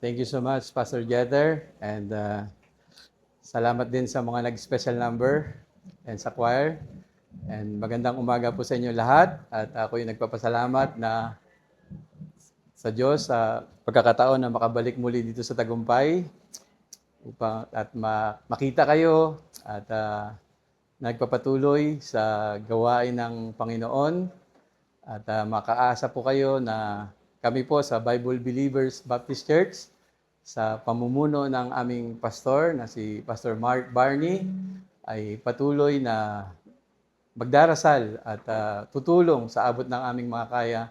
Thank you so much, Pastor Jeter. And salamat din sa mga nag-special number and sa choir. And magandang umaga po sa inyo lahat. At ako yung nagpapasalamat na sa Diyos sa pagkakataon na makabalik muli dito sa Tagumpay upang at makita kayo at nagpapatuloy sa gawain ng Panginoon. At makaasa po kayo na kami po sa Bible Believers Baptist Church sa pamumuno ng aming pastor na si Pastor Mark Barney ay patuloy na magdarasal at tutulong sa abot ng aming mga kaya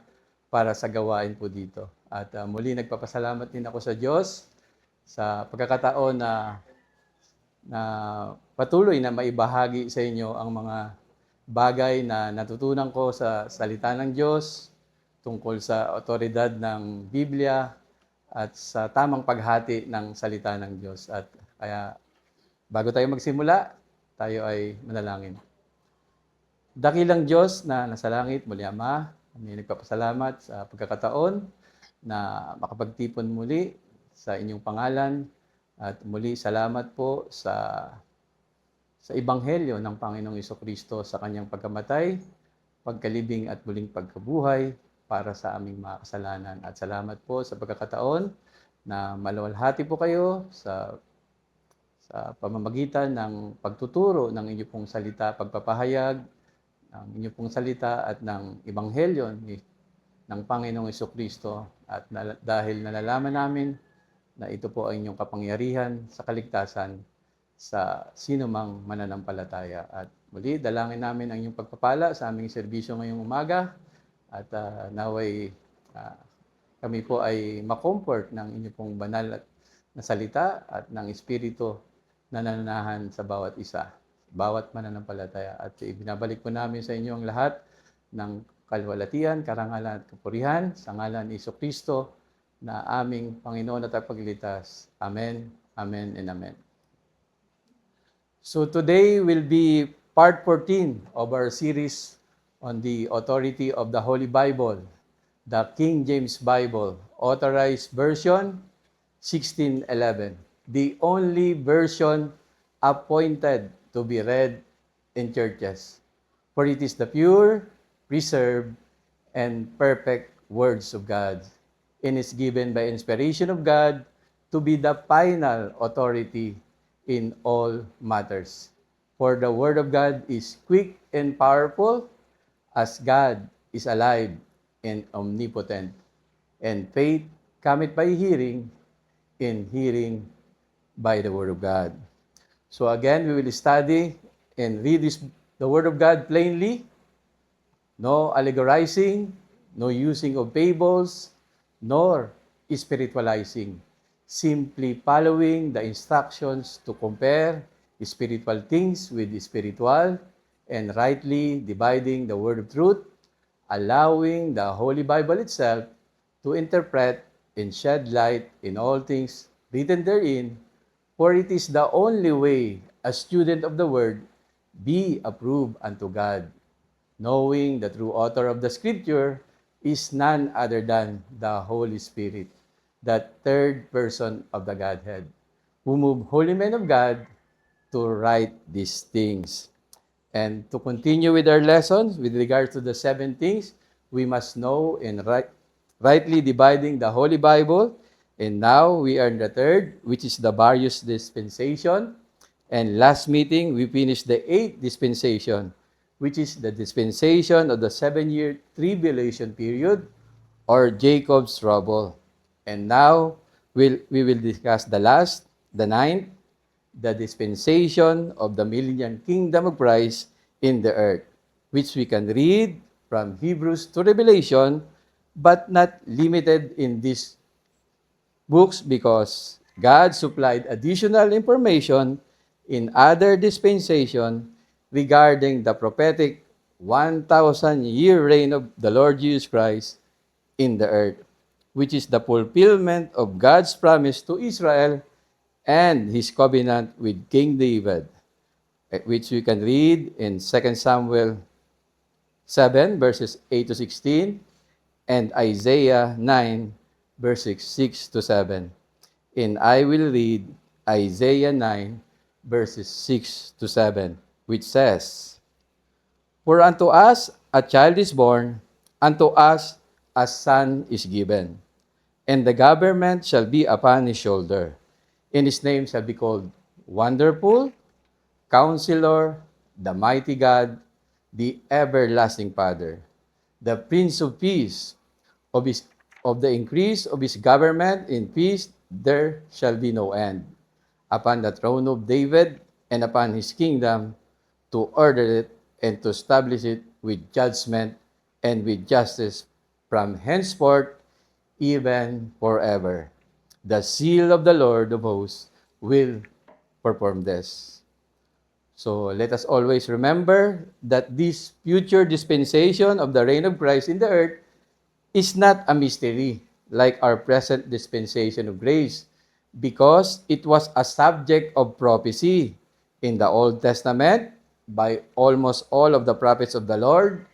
para sa gawain po dito. At muli nagpapasalamat din ako sa Diyos sa pagkakataon na patuloy na maibahagi sa inyo ang mga bagay na natutunan ko sa salita ng Diyos tungkol sa otoridad ng Biblia at sa tamang paghati ng salita ng Diyos. At kaya bago tayo magsimula, tayo ay manalangin. Dakilang Diyos na nasa langit, muli Ama, kami nagpapasalamat sa pagkakataon na makapagtipon muli sa inyong pangalan. At muli salamat po sa Ebanghelyo ng Panginoong Jesucristo sa kanyang pagkamatay, pagkalibing at muling pagkabuhay para sa aming mga kasalanan. At salamat po sa pagkakataon na maluwalhati po kayo sa pamamagitan ng pagtuturo ng inyong pong salita, pagpapahayag ng inyong pong salita at ng Ebanghelyo ng Panginoong Jesucristo. At dahil nalalaman namin na ito po ay inyong kapangyarihan sa kaligtasan sa sino mang mananampalataya. At muli, dalangin namin ang inyong pagpapala sa aming serbisyo ngayong umaga. At naway kami po ay makomfort ng inyong pong banal na salita at ng Espiritu na nananahan sa bawat isa, bawat mananampalataya. At ibinabalik po namin sa inyo ang lahat ng kalwalatian, karangalan at kapurihan sa ngalan ni Jesucristo na aming Panginoon at Tagapagligtas. Amen, Amen, and Amen. So today will be part 14 of our series on the authority of the Holy Bible, the King James Bible, Authorized Version 1611, the only version appointed to be read in churches. For it is the pure, preserved, and perfect words of God, and is given by inspiration of God to be the final authority in all matters. For the Word of God is quick and powerful, as God is alive and omnipotent. And faith cometh by hearing, and hearing by the Word of God. So again, we will study and read the Word of God plainly. No allegorizing, no using of fables, nor spiritualizing. Simply following the instructions to compare spiritual things with spiritual, and rightly dividing the word of truth, allowing the Holy Bible itself to interpret and shed light in all things written therein, for it is the only way a student of the word be approved unto God, knowing the true author of the Scripture is none other than the Holy Spirit, that third person of the Godhead, who moved holy men of God to write these things. And to continue with our lessons with regard to the 7 things we must know in rightly dividing the Holy Bible. And now we are in the third, which is the various dispensation. And last meeting, we finished the 8th dispensation, which is the dispensation of the 7-year tribulation period, or Jacob's trouble. And now we will discuss the last, the 9th, the dispensation of the millennial kingdom of Christ in the earth, which we can read from Hebrews to Revelation, but not limited in these books because God supplied additional information in other dispensation regarding the prophetic 1,000-year reign of the Lord Jesus Christ in the earth, which is the fulfillment of God's promise to Israel and his covenant with King David, which we can read in 2 Samuel 7, verses 8 to 16, and Isaiah 9, verses 6 to 7. And I will read Isaiah 9, verses 6 to 7, which says, For unto us a child is born, unto us a son is given, and the government shall be upon his shoulder. And his name shall be called Wonderful, Counselor, the Mighty God, the Everlasting Father, the Prince of Peace. Of the increase of his government in peace there shall be no end, upon the throne of David and upon his kingdom, to order it and to establish it with judgment and with justice from henceforth, even forever. The seal of the Lord of hosts will perform this. So let us always remember that this future dispensation of the reign of Christ in the earth is not a mystery like our present dispensation of grace, because it was a subject of prophecy in the Old Testament by almost all of the prophets of the Lord,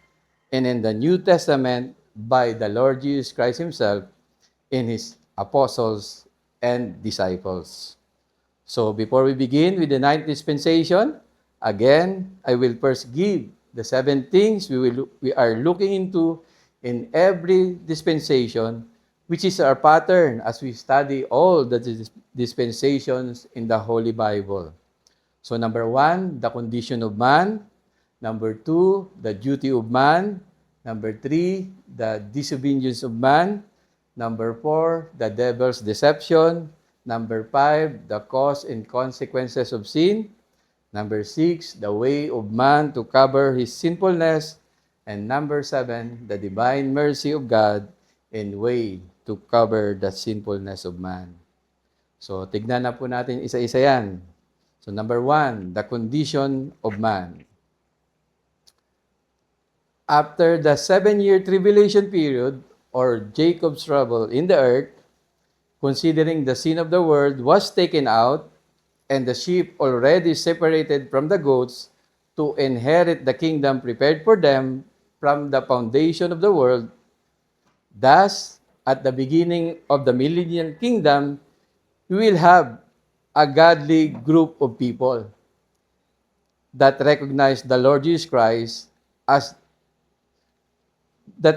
and in the New Testament by the Lord Jesus Christ himself in his apostles and disciples. So before we begin with the ninth dispensation, again, I will first give the 7 things we are looking into in every dispensation, which is our pattern as we study all the dispensations in the Holy Bible. So number 1, the condition of man. Number 2, the duty of man. Number 3, the disobedience of man. Number 4, the devil's deception. Number 5, the cause and consequences of sin. Number 6, the way of man to cover his sinfulness. And number 7, the divine mercy of God and way to cover the sinfulness of man. So, tignan na po natin isa-isa yan. So, number 1, the condition of man. After the 7-year tribulation period, or Jacob's trouble in the earth, considering the sin of the world was taken out, and the sheep already separated from the goats to inherit the kingdom prepared for them from the foundation of the world, thus, at the beginning of the millennial kingdom, we will have a godly group of people that recognize the Lord Jesus Christ as the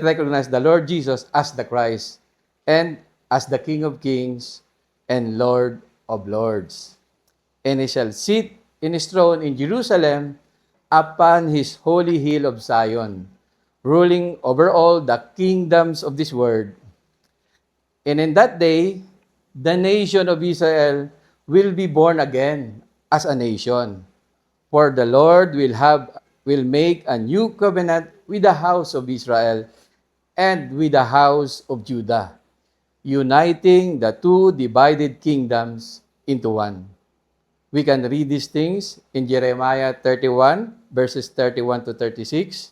Christ and as the King of Kings and Lord of Lords. And he shall sit in his throne in Jerusalem upon his holy hill of Zion, ruling over all the kingdoms of this world. And in that day, the nation of Israel will be born again as a nation. For the Lord will make a new covenant with the house of Israel and with the house of Judah, uniting the two divided kingdoms into one. We can read these things in Jeremiah 31, verses 31 to 36,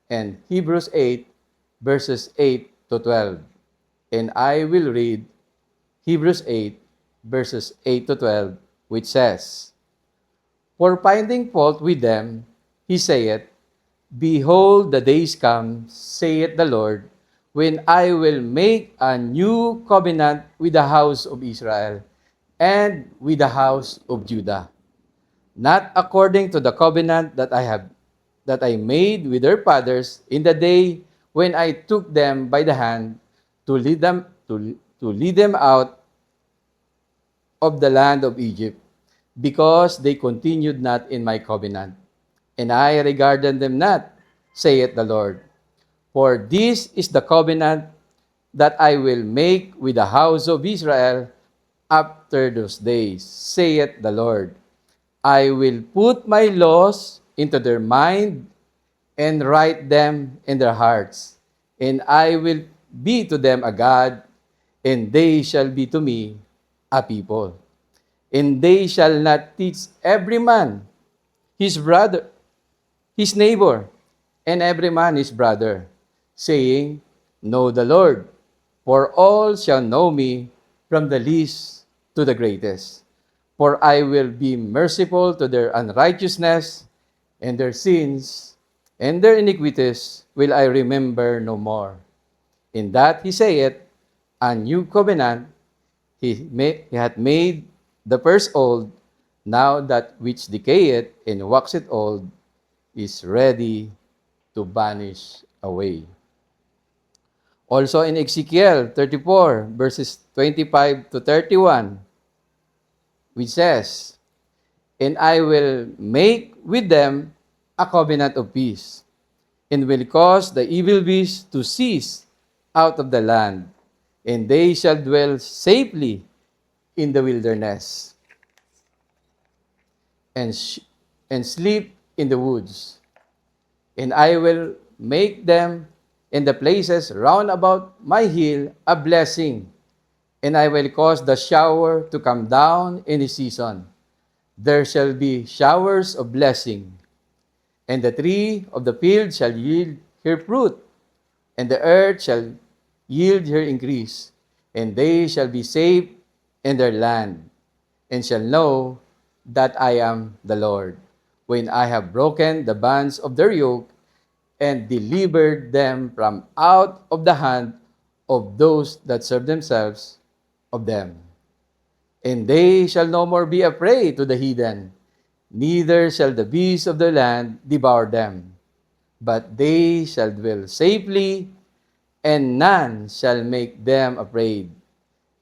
and Hebrews 8, verses 8 to 12. And I will read Hebrews 8, verses 8 to 12, which says, For finding fault with them, he saith, Behold, the days come, saith the Lord, when I will make a new covenant with the house of Israel and with the house of Judah, not according to the covenant that I made with their fathers in the day when I took them by the hand to lead them out of the land of Egypt, because they continued not in my covenant, and I regarded them not, saith the Lord. For this is the covenant that I will make with the house of Israel after those days, saith the Lord. I will put my laws into their mind and write them in their hearts, and I will be to them a God, and they shall be to me a people. And they shall not teach every man his brother, his neighbor, and every man his brother, saying, Know the Lord, for all shall know me, from the least to the greatest. For I will be merciful to their unrighteousness, and their sins, and their iniquities will I remember no more. In that he saith, A new covenant, He hath made the first old, now that which decayeth and waxeth old is ready to vanish away. Also in Ezekiel 34, verses 25 to 31, which says, "And I will make with them a covenant of peace, and will cause the evil beast to cease out of the land, and they shall dwell safely in the wilderness, and, and sleep in the woods. And I will make them in the places round about my hill a blessing, and I will cause the shower to come down in his season. There shall be showers of blessing, and the tree of the field shall yield her fruit, and the earth shall yield her increase, and they shall be safe in their land, and shall know that I am the Lord, when I have broken the bands of their yoke, and delivered them from out of the hand of those that serve themselves of them. And they shall no more be a prey to the heathen, neither shall the beasts of the land devour them, but they shall dwell safely, and none shall make them afraid.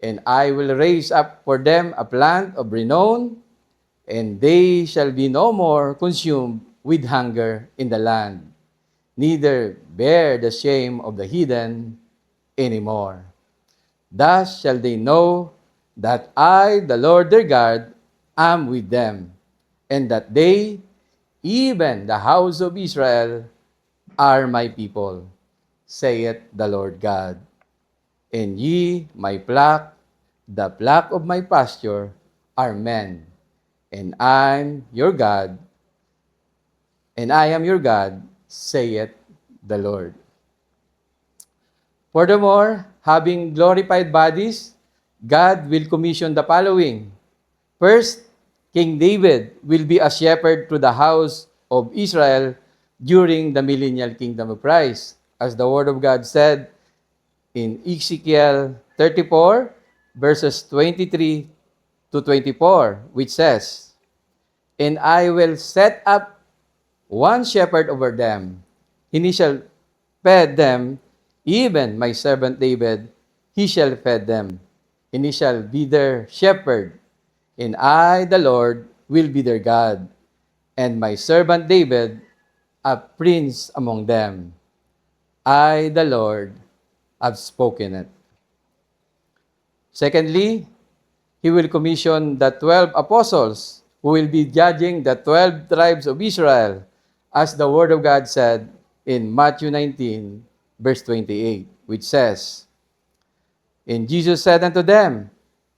And I will raise up for them a plant of renown, and they shall be no more consumed with hunger in the land, neither bear the shame of the heathen anymore. Thus shall they know that I, the Lord their God, am with them, and that they, even the house of Israel, are my people, saith the Lord God. And ye, my flock, the flock of my pasture, are men, and I'm your God, and I am your God, saith the Lord." Furthermore, having glorified bodies, God will commission the following. First, King David will be a shepherd to the house of Israel during the millennial kingdom of Christ, as the Word of God said in Ezekiel 34, verses 23 to 24, which says, "And I will set up one shepherd over them, and he shall feed them, even my servant David, he shall feed them, and he shall be their shepherd, and I, the Lord, will be their God, and my servant David, a prince among them. I, the Lord, have spoken it." Secondly, he will commission the 12 apostles who will be judging the 12 tribes of Israel, as the Word of God said in Matthew 19, verse 28, which says, "And Jesus said unto them,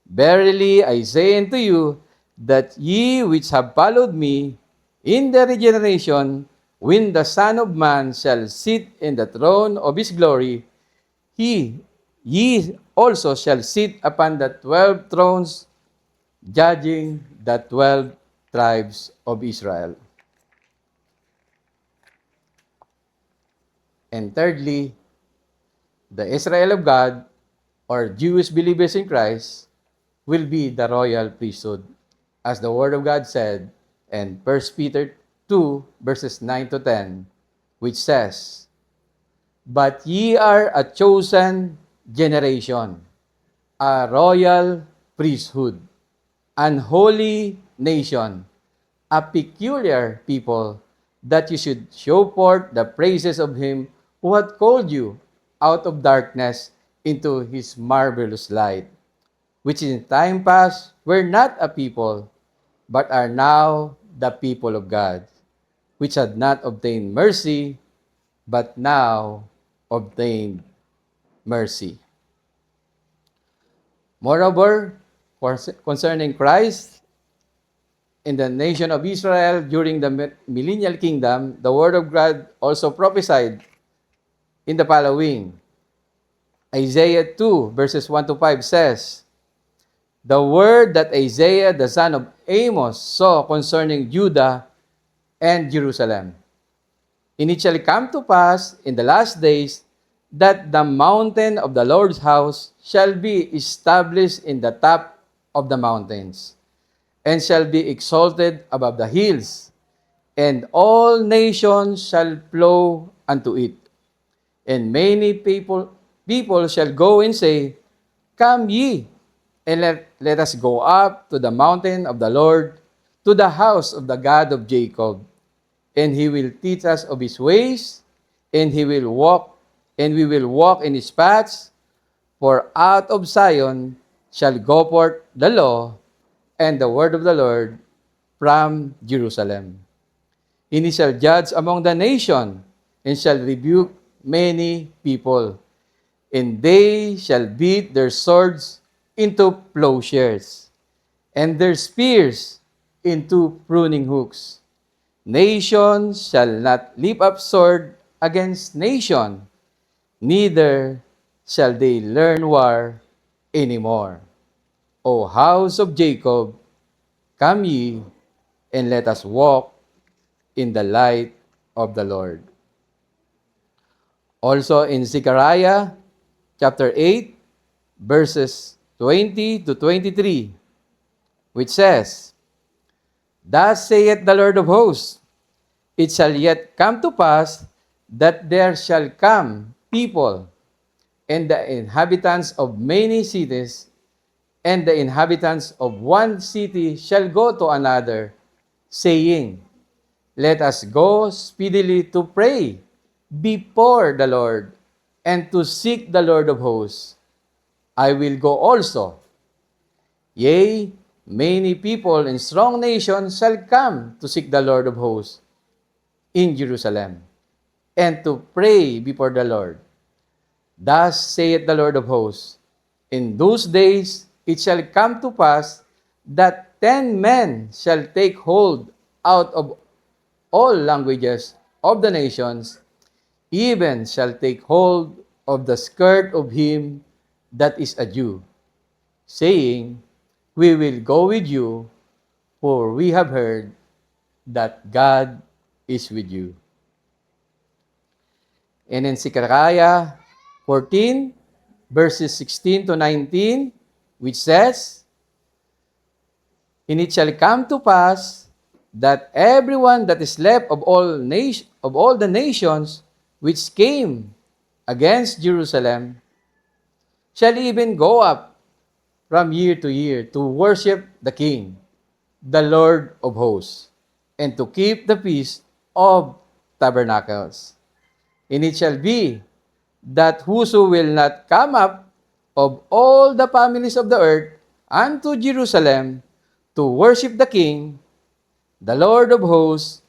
Verily I say unto you, that ye which have followed me in the regeneration, when the Son of Man shall sit in the throne of his glory, ye also shall sit upon the 12 thrones, judging the 12 tribes of Israel." And thirdly, the Israel of God, or Jewish believers in Christ, will be the royal priesthood, as the Word of God said in 1 Peter 2, verses 9 to 10, which says, "But ye are a chosen generation, a royal priesthood, an holy nation, a peculiar people, that you should show forth the praises of him who hath called you out of darkness into his marvelous light, which in time past were not a people, but are now the people of God, which had not obtained mercy, but now obtained mercy." Moreover, concerning Christ in the nation of Israel during the millennial kingdom, the Word of God also prophesied in the following. Isaiah 2, verses 1 to 5 says, "The word that Isaiah the son of Amos saw concerning Judah and Jerusalem. And it shall come to pass in the last days that the mountain of the Lord's house shall be established in the top of the mountains, and shall be exalted above the hills, and all nations shall flow unto it. And many people shall go and say, Come ye, and let us go up to the mountain of the Lord, to the house of the God of Jacob. And he will teach us of his ways, and we will walk in his paths. For out of Zion shall go forth the law and the word of the Lord from Jerusalem. And he shall judge among the nation, and shall rebuke many people. And they shall beat their swords into plowshares, and their spears into pruning hooks. Nation shall not lift up sword against nation, neither shall they learn war anymore. O house of Jacob, come ye, and let us walk in the light of the Lord. Also in Zechariah chapter 8, verses 20 to 23, which says, Thus saith the Lord of hosts, It shall yet come to pass that there shall come people, and the inhabitants of many cities, and the inhabitants of one city shall go to another, saying, Let us go speedily to pray before the Lord, and to seek the Lord of hosts. I will go also. Yea, many people and strong nations shall come to seek the Lord of hosts in Jerusalem, and to pray before the Lord. Thus saith the Lord of hosts, In those days it shall come to pass that 10 men shall take hold out of all languages of the nations, even shall take hold of the skirt of him that is a Jew, saying, We will go with you, for we have heard that God is with you. And in Zechariah 14, verses 16 to 19, which says, And it shall come to pass that everyone that is left of all the nations which came against Jerusalem shall even go up from year to year to worship the King, the Lord of hosts, and to keep the feast of tabernacles. And it shall be that whoso will not come up of all the families of the earth unto Jerusalem to worship the King, the Lord of hosts,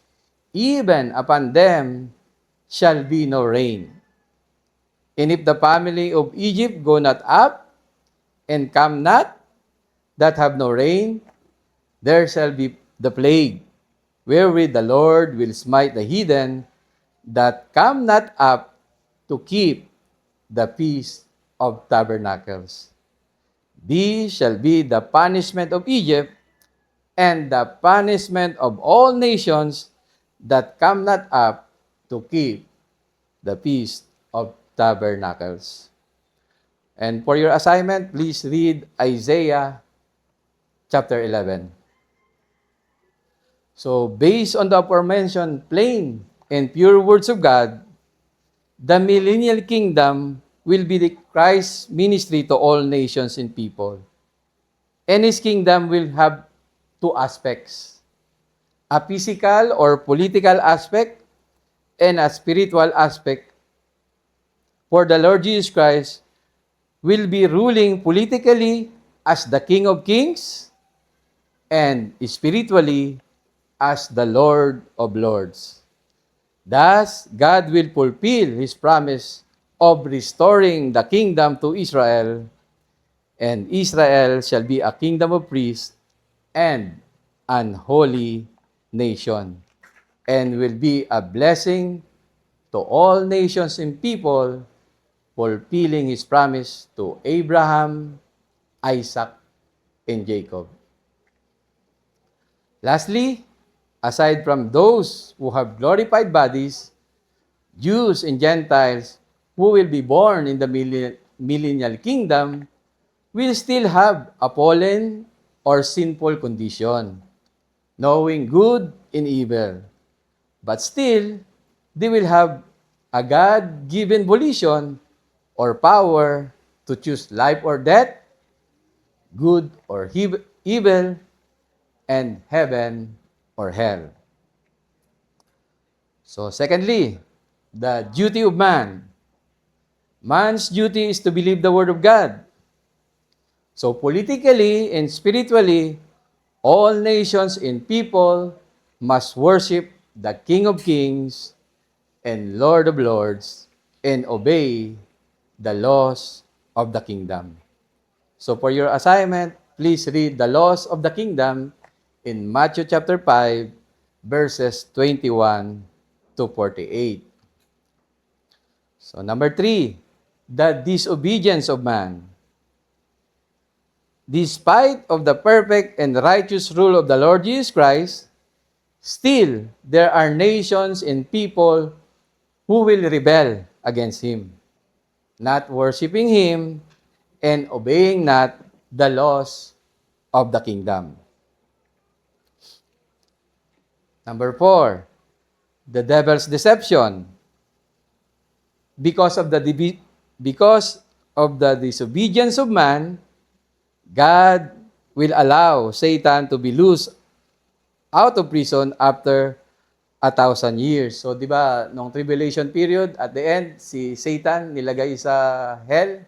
even upon them shall be no rain. And if the family of Egypt go not up, and come not, that have no rain, there shall be the plague, wherewith the Lord will smite the heathen that come not up to keep the feast of tabernacles. These shall be the punishment of Egypt, and the punishment of all nations that come not up to keep the feast of tabernacles. And for your assignment, please read Isaiah chapter 11. So, based on the aforementioned plain and pure words of God, the millennial kingdom will be the Christ's ministry to all nations and people. And his kingdom will have two aspects: a physical or political aspect and a spiritual aspect. For the Lord Jesus Christ will be ruling politically as the King of Kings and spiritually as the Lord of Lords. Thus, God will fulfill His promise of restoring the kingdom to Israel, and Israel shall be a kingdom of priests and an holy nation, and will be a blessing to all nations and people, fulfilling His promise to Abraham, Isaac, and Jacob. Lastly, aside from those who have glorified bodies, Jews and Gentiles who will be born in the millennial kingdom will still have a fallen or sinful condition, knowing good and evil. But still, they will have a God-given volition or power to choose life or death, good or evil, and heaven or hell. So secondly, the duty of man. Man's duty is to believe the word of God. So politically and spiritually, all nations and people must worship the King of Kings and Lord of Lords and obey the laws of the kingdom. So for your assignment, please read the laws of the kingdom in Matthew chapter 5, verses 21 to 48. So number 3, the disobedience of man. Despite of the perfect and righteous rule of the Lord Jesus Christ, still there are nations and people who will rebel against Him, not worshiping Him and obeying not the laws of the kingdom. Number 4, the devil's deception. Because of the disobedience of man, God will allow Satan to be loose out of prison after 1,000 years. So, di ba, nung tribulation period, at the end, si Satan nilagay sa hell.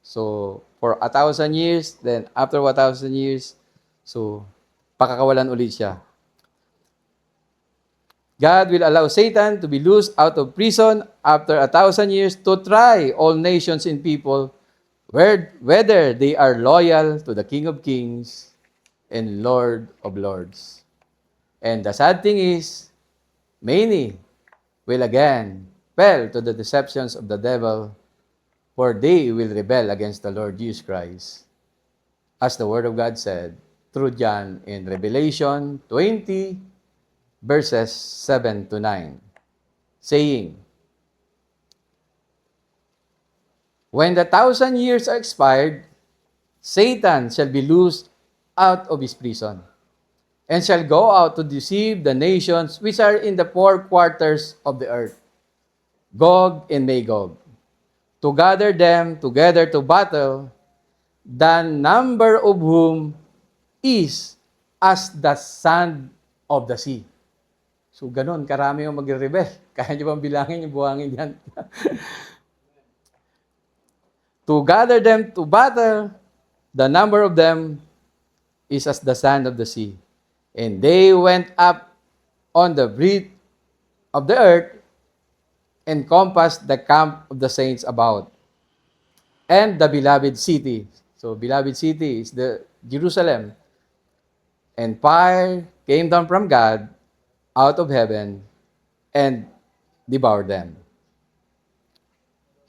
So, for 1,000 years, then after 1,000 years, so, pakakawalan ulit siya. God will allow Satan to be loosed out of prison after 1,000 years to try all nations and people whether they are loyal to the King of Kings and Lord of Lords. And the sad thing is, many will again fell to the deceptions of the devil, for they will rebel against the Lord Jesus Christ, as the Word of God said through John in Revelation 20, verses 7 to 9, saying, when the 1,000 years are expired, Satan shall be loosed out of his prison, and shall go out to deceive the nations which are in the four quarters of the earth, Gog and Magog, to gather them together to battle, the number of whom is as the sand of the sea. So, ganun, karami yung magre-rebel. Kaya nyo bang bilangin yung buhangin yan? To gather them to battle, the number of them is as the sand of the sea. And they went up on the breadth of the earth and compassed the camp of the saints about, and the beloved city. So, beloved city is the Jerusalem. And fire came down from God out of heaven and devoured them.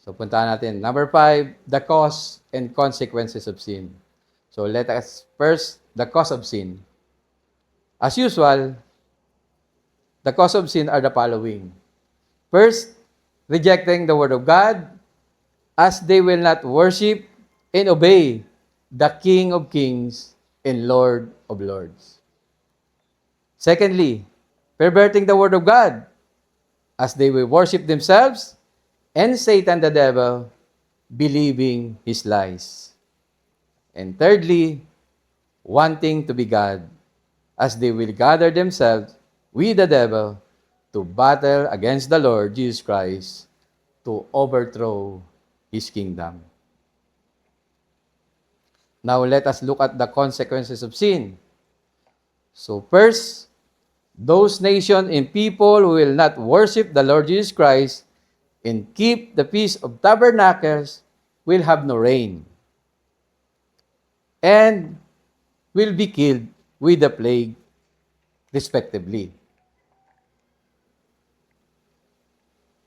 So, puntahan natin. Number 5, the cause and consequences of sin. So, let us first, the cause of sin. As usual, the cause of sin are the following. First, rejecting the Word of God, as they will not worship and obey the King of Kings and Lord of Lords. Secondly, perverting the Word of God, as they will worship themselves and Satan the devil, believing his lies. And thirdly, wanting to be God, as they will gather themselves with the devil to battle against the Lord Jesus Christ to overthrow His kingdom. Now let us look at the consequences of sin. So first, those nations and people who will not worship the Lord Jesus Christ and keep the Feast of Tabernacles will have no rain and will be killed with the plague, respectively.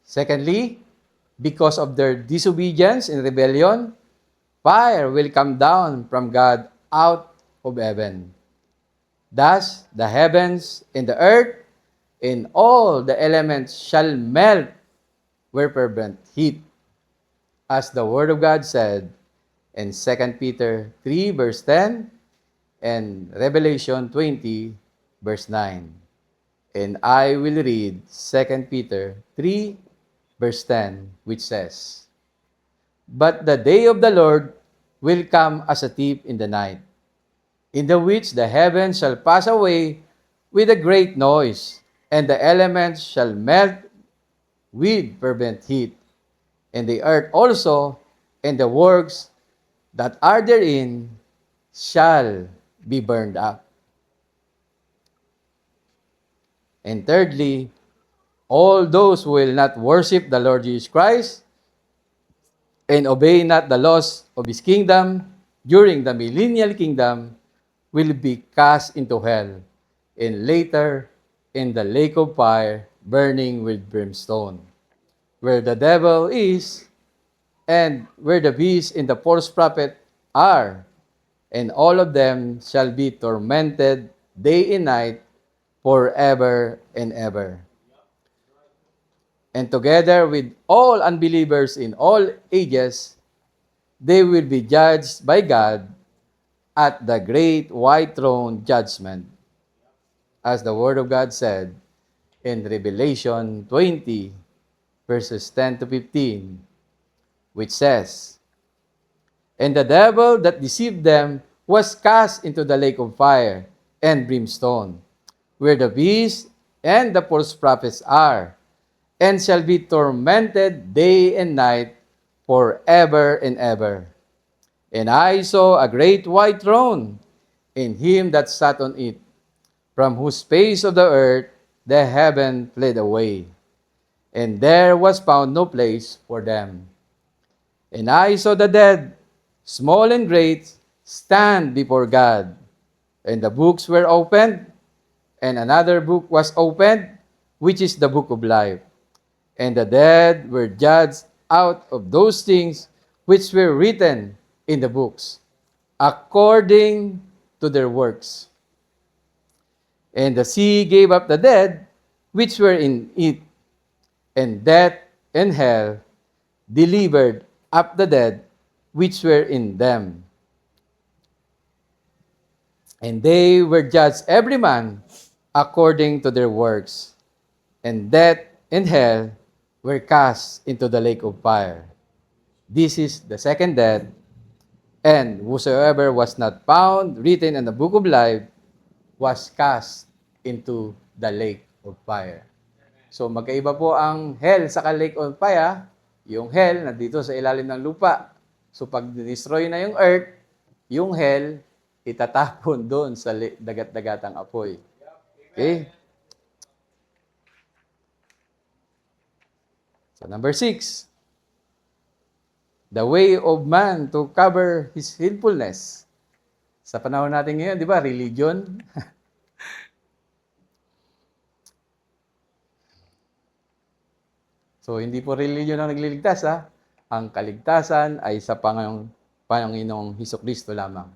Secondly, because of their disobedience and rebellion, fire will come down from God out of heaven. Thus, the heavens and the earth and all the elements shall melt with fervent heat. as the Word of God said in 2 Peter 3 verse 10 and Revelation 20 verse 9. And I will read 2 Peter 3 verse 10, which says, "But the day of the Lord will come as a thief in the night, in the which the heavens shall pass away with a great noise, and the elements shall melt with fervent heat, and the earth also and the works that are therein shall be burned up." And thirdly, all those who will not worship the Lord Jesus Christ and obey not the laws of His kingdom during the millennial kingdom will be cast into hell, and later in the lake of fire burning with brimstone, where the devil is, and where the beast and the false prophet are, and all of them shall be tormented day and night forever and ever. And together with all unbelievers in all ages, they will be judged by God at the great white throne judgment, as the Word of God said in Revelation 20, verses 10 to 15, which says, "And the devil that deceived them was cast into the lake of fire and brimstone, where the beast and the false prophets are, and shall be tormented day and night forever and ever. And I saw a great white throne, and him that sat on it, from whose face of the earth the heaven fled away, and there was found no place for them. And I saw the dead, small and great, stand before God, and the books were opened, and another book was opened, which is the book of life. And the dead were judged out of those things which were written in the books, according to their works. And the sea gave up the dead which were in it, and death and hell delivered up the dead which were in them. And they were judged every man according to their works. And death and hell were cast into the lake of fire. This is the second death, and whosoever was not found written in the book of life was cast into the lake of fire. So magkaiba po ang hell sa lake of fire. Yung hell nandito sa ilalim ng lupa. So pag destroy na yung earth, yung hell itatapon doon sa dagat-dagatang apoy. Okay? So number 6, the way of man to cover his sinfulness. Sa panahon natin ngayon, di ba, religion? So, hindi po religion ang nagliligtas, ha? Ang kaligtasan ay sa Panginoong Hesukristo lamang.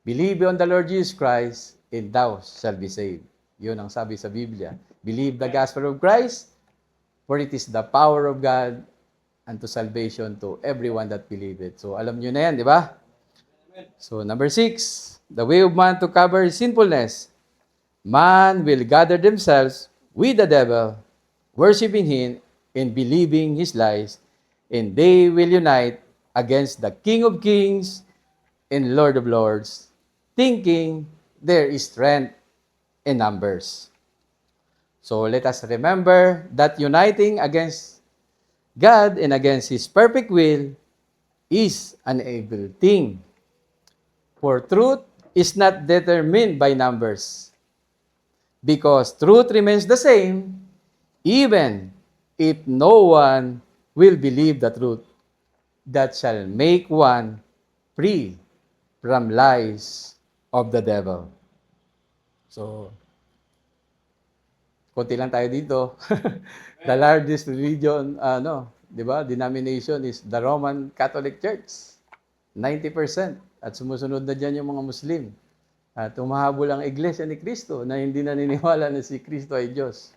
Believe on the Lord Jesus Christ, and thou shalt be saved. Yun ang sabi sa Biblia. Believe the gospel of Christ, for it is the power of God unto salvation to everyone that believe it. So, alam nyo na yan, di ba? So, number 6, the way of man to cover his sinfulness. Man will gather themselves with the devil, worshiping him and believing his lies, and they will unite against the King of Kings and Lord of Lords, thinking there is strength in numbers. So let us remember that uniting against God and against His perfect will is an evil thing. For truth is not determined by numbers, because truth remains the same even if no one will believe the truth that shall make one free from lies of the devil. So, konti lang tayo dito. The largest religion, di ba, denomination is the Roman Catholic Church. 90%. At sumusunod na dyan yung mga Muslim. At umahabol ang Iglesia ni Cristo na hindi naniniwala na si Cristo ay Diyos.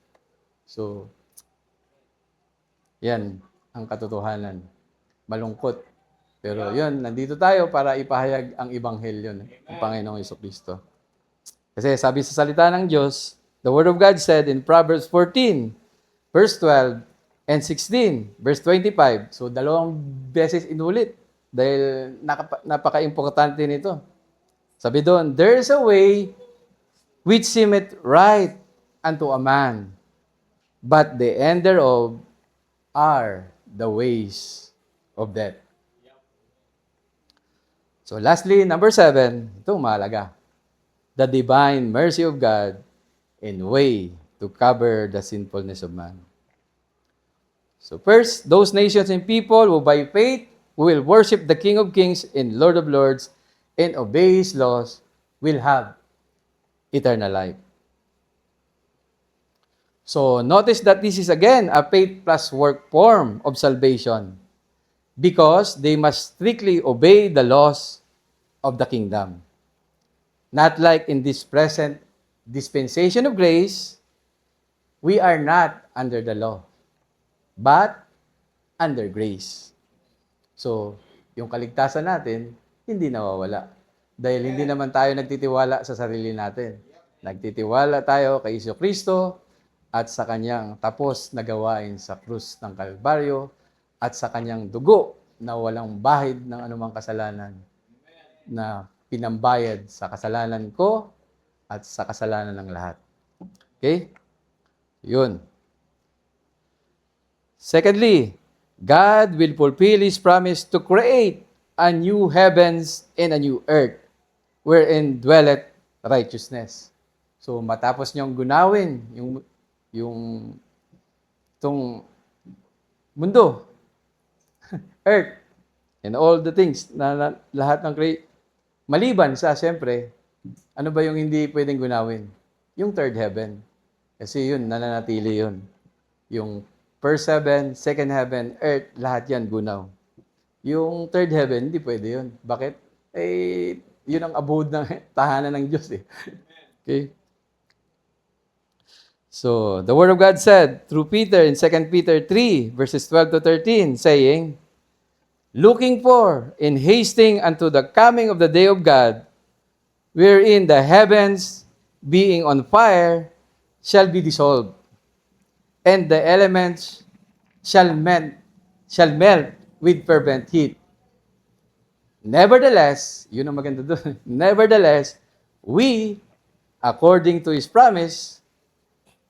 So, yan ang katotohanan. malungkot. Pero yun, nandito tayo para ipahayag ang Ebanghelyo ng Panginoong Jesucristo. Kasi sabi sa salita ng Diyos, the Word of God said in Proverbs 14, verse 12 and 16, verse 25. So, dalawang beses inulit dahil napaka-importante nito. Sabi doon, there is a way which seemeth right unto a man, but the end thereof are the ways of death. So lastly, number 7, ito mahalaga. The divine mercy of God and way to cover the sinfulness of man. So first, those nations and people who by faith will worship the King of Kings and Lord of Lords and obey His laws will have eternal life. So notice that this is again a faith plus work form of salvation because they must strictly obey the laws of the kingdom. Not like in this present dispensation of grace, we are not under the law, but under grace. So, yung kaligtasan natin, hindi nawawala. Dahil hindi naman tayo nagtitiwala sa sarili natin. Nagtitiwala tayo kay Jesucristo at sa kanyang tapos na gawain sa krus ng Kalbaryo at sa kanyang dugo na walang bahid ng anumang kasalanan na pinambayad sa kasalanan ko at sa kasalanan ng lahat. Okay? Yun. Secondly, God will fulfill His promise to create a new heavens and a new earth wherein dwelleth righteousness. So matapos niyong gunawin yung itong mundo, earth, and all the things na lahat ng maliban sa siyempre, ano ba yung hindi pwedeng gunawin? Yung third heaven. Kasi yun, nananatili yun. Yung first heaven, second heaven, earth, lahat yan gunaw. Yung third heaven, hindi pwede yun. Bakit? Eh, yun ang abode ng tahanan ng Diyos eh. Okay? So, the Word of God said through Peter in 2 Peter 3, verses 12 to 13, saying, looking for and hasting unto the coming of the day of God, wherein the heavens, being on fire, shall be dissolved, and the elements shall melt with fervent heat. Nevertheless, yun ang maganda doon, nevertheless, we, according to His promise,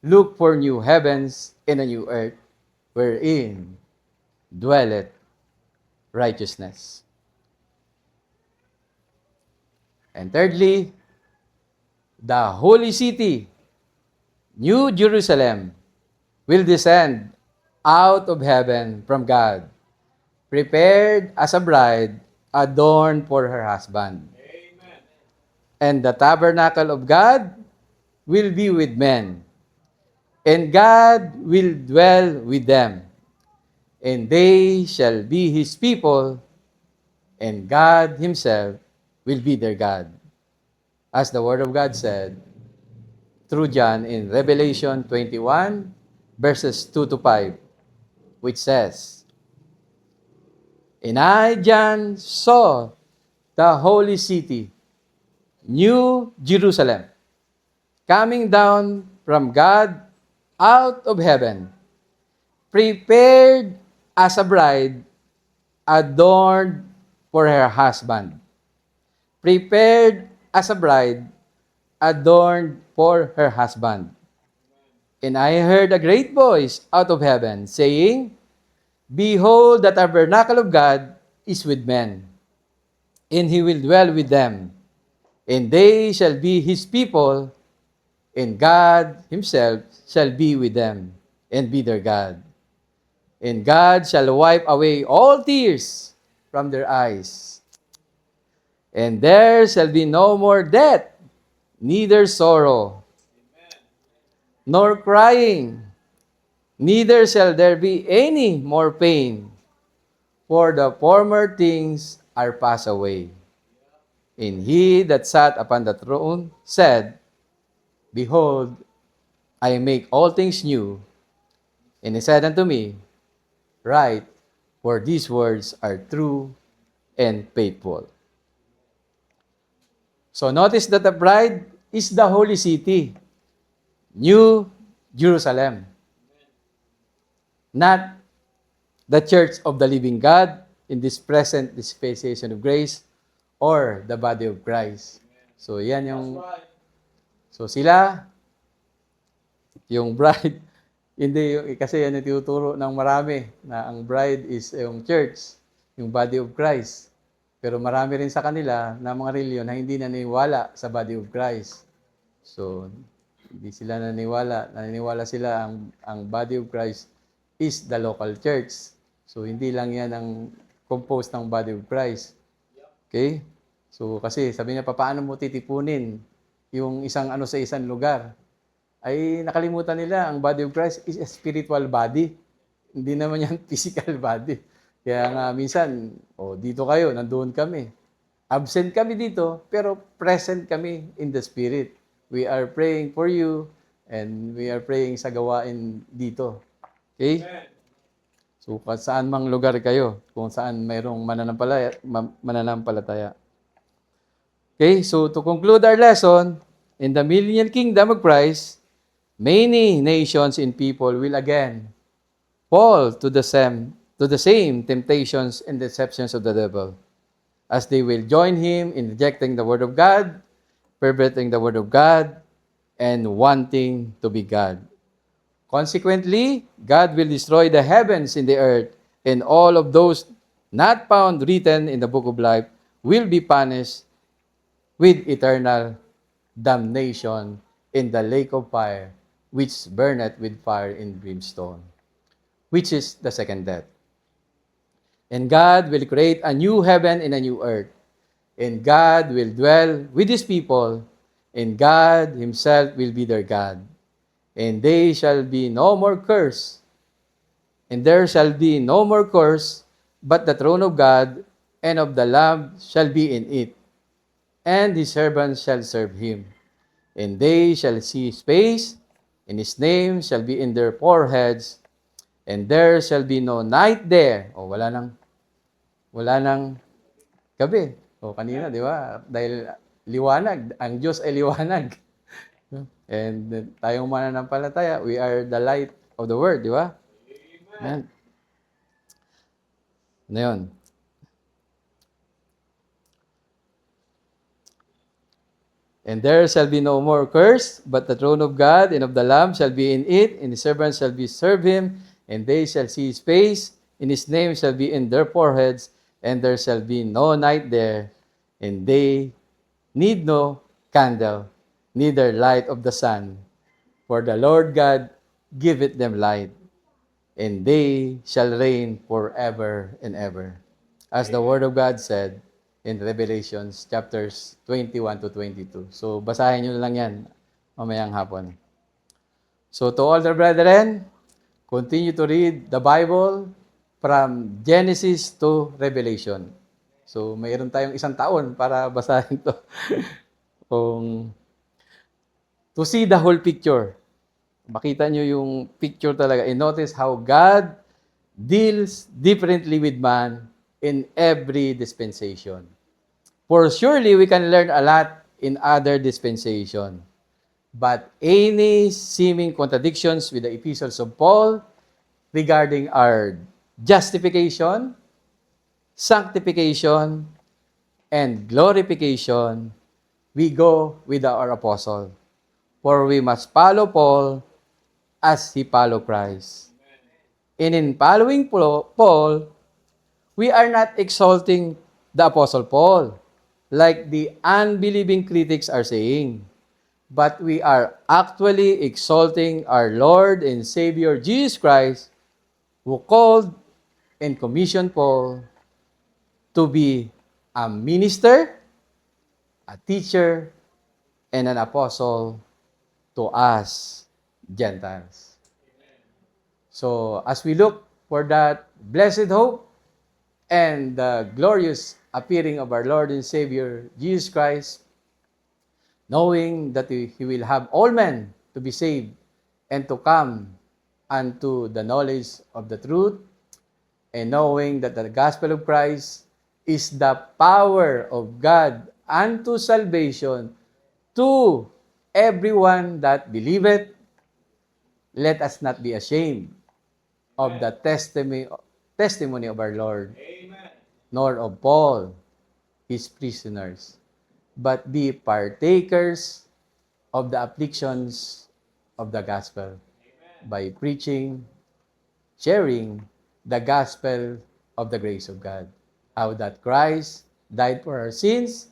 look for new heavens and a new earth, wherein dwelleth righteousness. And thirdly, the holy city, New Jerusalem, will descend out of heaven from God, prepared as a bride adorned for her husband. Amen. And the tabernacle of God will be with men, and God will dwell with them, and they shall be His people, and God Himself will be their God. As the Word of God said through John in Revelation 21, verses 2 to 5, which says, and I, John, saw the holy city, New Jerusalem, coming down from God out of heaven, prepared as a bride adorned for her husband. Prepared as a bride adorned for her husband. And I heard a great voice out of heaven saying, behold, the tabernacle of God is with men, and He will dwell with them, and they shall be His people, and God Himself shall be with them, and be their God. And God shall wipe away all tears from their eyes. And there shall be no more death, neither sorrow, nor crying, neither shall there be any more pain, for the former things are passed away. And He that sat upon the throne said, behold, I make all things new. And He said unto me, write, for these words are true and faithful. So notice that the bride is the holy city, New Jerusalem, not the church of the living God in this present dispensation of grace or the body of Christ. So yan yung sila yung bride hindi yung kasi yan yung tinuturo ng marami na ang bride is yung church, yung body of Christ. Pero marami rin sa kanila na mga reliyon na hindi naniniwala sa body of Christ. So hindi sila naniniwala sila ang body of Christ is the local church. So hindi lang yan ang composed ng body of Christ. Okay? So kasi sabi niya, paano mo titipunin yung isang sa isang lugar? Ay nakalimutan nila ang body of Christ is a spiritual body. Hindi naman yan physical body. Kaya nga minsan, dito kayo, nandoon kami. Absent kami dito, pero present kami in the spirit. We are praying for you and we are praying sa gawain dito. Okay? So, saan mang lugar kayo, kung saan mayroong mananampalataya. Okay, so to conclude our lesson, in the millennial kingdom of Christ, many nations and people will again fall to the same temptations and deceptions of the devil, as they will join him in rejecting the word of God, perverting the word of God, and wanting to be God. Consequently, God will destroy the heavens and the earth, and all of those not found written in the book of life will be punished with eternal damnation in the lake of fire, which burneth with fire and brimstone, which is the second death. And God will create a new heaven and a new earth, and God will dwell with his people, and God himself will be their God. And they shall be no more curse, and there shall be no more curse, but the throne of God and of the Lamb shall be in it, and his servants shall serve him. And they shall see his face, and his name shall be in their foreheads, and there shall be no night there. Wala nang gabi. Kanina, di ba? Dahil liwanag, ang Diyos ay liwanag. And tayong mananampalataya, we are the light of the world, di ba? Amen. Ano yun? And there shall be no more curse, but the throne of God and of the Lamb shall be in it, and his servants shall be serve him, and they shall see his face, and his name shall be in their foreheads, and there shall be no night there, and they need no candle, neither light of the sun, for the Lord God giveth them light, and they shall reign forever and ever. As the Word of God said in Revelations chapters 21 to 22. So, basahin nyo lang yan mamayang hapon. So, to all the brethren, continue to read the Bible from Genesis to Revelation. So, mayroon tayong isang taon para basahin to. To see the whole picture. Makita nyo yung picture talaga. And notice how God deals differently with man in every dispensation. For surely we can learn a lot in other dispensation. But any seeming contradictions with the epistles of Paul regarding our justification, sanctification, and glorification, we go with our apostle. For we must follow Paul as he followed Christ. And in following Paul, we are not exalting the Apostle Paul, like the unbelieving critics are saying, but we are actually exalting our Lord and Savior Jesus Christ, who called and commissioned Paul to be a minister, a teacher, and an apostle to us Gentiles. So, as we look for that blessed hope and the glorious appearing of our Lord and Savior, Jesus Christ, knowing that He will have all men to be saved and to come unto the knowledge of the truth, and knowing that the gospel of Christ is the power of God unto salvation to everyone that believeth, let us not be ashamed of the testimony of our Lord, nor of Paul, his prisoners, but be partakers of the afflictions of the gospel by preaching, sharing the gospel of the grace of God. How that Christ died for our sins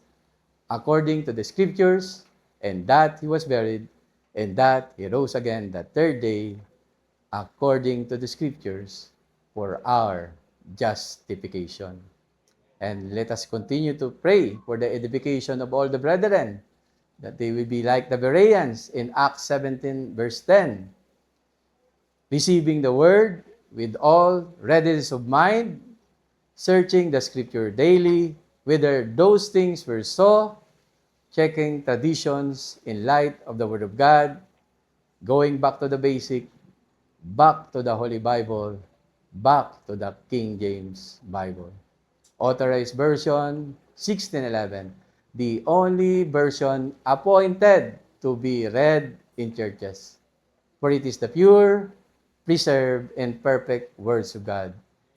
according to the scriptures, and that he was buried, and that he rose again the third day according to the scriptures for our justification. And let us continue to pray for the edification of all the brethren, that they will be like the Bereans in Acts 17 verse 10, receiving the word with all readiness of mind, searching the scripture daily, whether those things were so, checking traditions in light of the word of God, going back to the basic, back to the Holy Bible, back to the King James Bible. Authorized version 1611, the only version appointed to be read in churches. For it is the pure, preserved, and perfect words of God,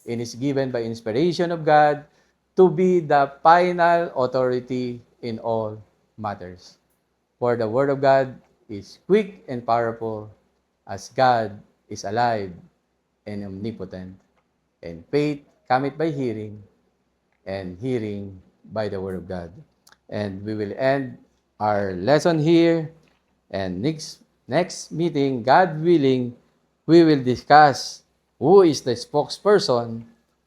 and is given by inspiration of God to be the final authority in all matters. For the word of God is quick and powerful, as God is alive and omnipotent. And faith cometh by hearing, and hearing by the word of God. And we will end our lesson here. And next meeting, God willing, we will discuss who is the spokesperson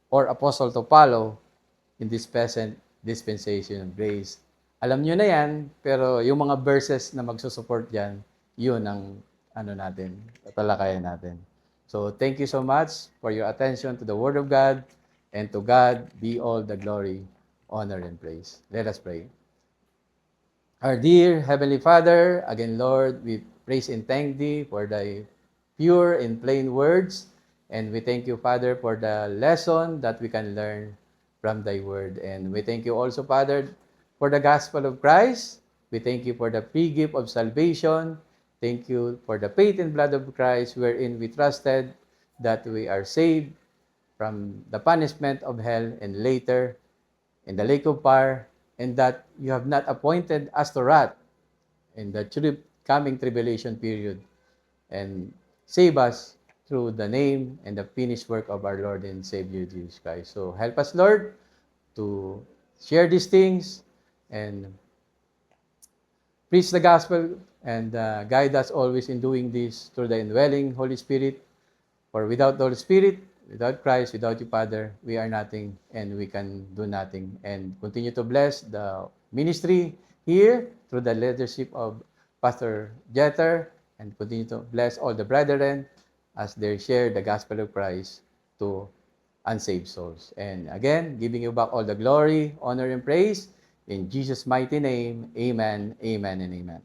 or apostle to follow in this present dispensation of grace. Alam nyo na yan, pero yung mga verses na magsusupport dyan, yun ang tatalakayan natin. So, thank you so much for your attention to the Word of God, and to God be all the glory, honor, and praise. Let us pray. Our dear Heavenly Father, again, Lord, we praise and thank Thee for Thy pure and plain words, and we thank you, Father, for the lesson that we can learn from Thy Word. And we thank you also, Father, for the gospel of Christ. We thank you for the free gift of salvation. Thank you for the faith and blood of Christ, wherein we trusted that we are saved from the punishment of hell and later in the lake of fire, and that you have not appointed us to wrath in the coming tribulation period, and save us through the name and the finished work of our Lord and Savior Jesus Christ. So help us, Lord, to share these things and preach the gospel, and guide us always in doing this through the indwelling Holy Spirit. For without the Holy Spirit, without Christ, without you, Father, we are nothing and we can do nothing. And continue to bless the ministry here through the leadership of Pastor Jeter, and continue to bless all the brethren as they share the gospel of Christ to unsaved souls. And again, giving you back all the glory, honor, and praise. In Jesus' mighty name, amen, amen, and amen.